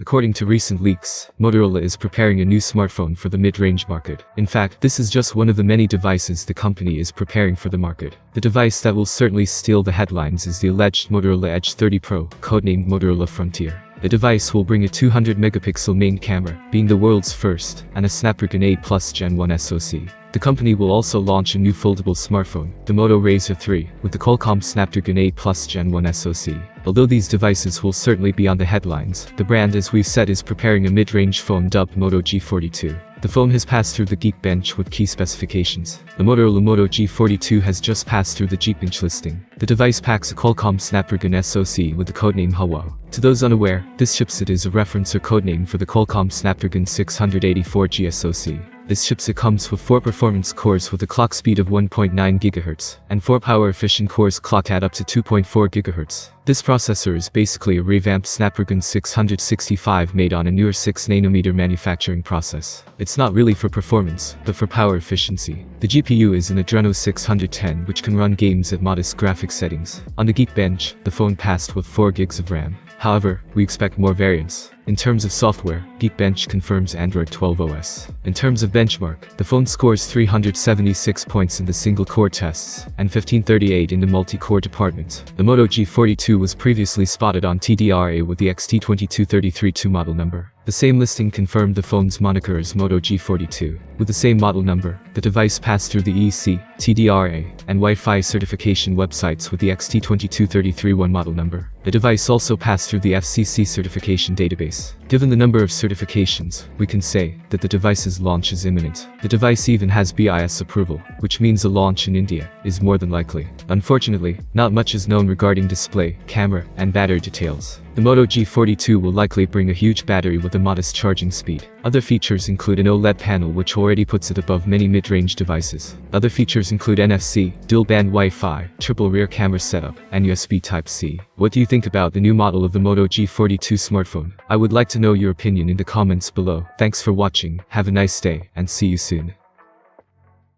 According to recent leaks, Motorola is preparing a new smartphone for the mid-range market. In fact, this is just one of the many devices the company is preparing for the market. The device that will certainly steal the headlines is the alleged Motorola Edge 30 Pro, codenamed Motorola Frontier. The device will bring a 200-megapixel main camera, being the world's first, and a Snapdragon 8 Plus Gen 1 SoC. The company will also launch a new foldable smartphone, the Moto Razr 3, with the Qualcomm Snapdragon 8 Plus Gen 1 SoC. Although these devices will certainly be on the headlines, the brand, as we've said, is preparing a mid-range phone dubbed Moto G42. The phone has passed through the Geekbench with key specifications. The Motorola Moto G42 has just passed through the Geekbench listing. The device packs a Qualcomm Snapdragon SoC with the codename Hawa. To those unaware, this chipset is a reference or codename for the Qualcomm Snapdragon 684G SoC. This chipset comes with 4 performance cores with a clock speed of 1.9 GHz, and 4 power-efficient cores clocked at up to 2.4 GHz. This processor is basically a revamped Snapdragon 665 made on a newer 6nm manufacturing process. It's not really for performance, but for power efficiency. The GPU is an Adreno 610, which can run games at modest graphics settings. On the Geekbench, the phone passed with 4 GB of RAM. However, we expect more variants. In terms of software, Geekbench confirms Android 12 OS. In terms of benchmark, the phone scores 376 points in the single-core tests, and 1538 in the multi-core department. The Moto G42 was previously spotted on TDRA with the XT2233-2 model number. The same listing confirmed the phone's moniker as Moto G42. With the same model number, the device passed through the EC, TDRA, and Wi-Fi certification websites with the XT2233-1 model number. The device also passed through the FCC certification database. Given the number of certifications, we can say that the device's launch is imminent. The device even has BIS approval, which means a launch in India is more than likely. Unfortunately, not much is known regarding display, camera, and battery details. The Moto G42 will likely bring a huge battery with a modest charging speed. Other features include an OLED panel, which already puts it above many mid-range devices. Other features include NFC, dual-band Wi-Fi, triple rear camera setup, and USB Type-C. What do you think about the new model of the Moto G42 smartphone? I would like to know your opinion in the comments below. Thanks for watching, have a nice day, and see you soon.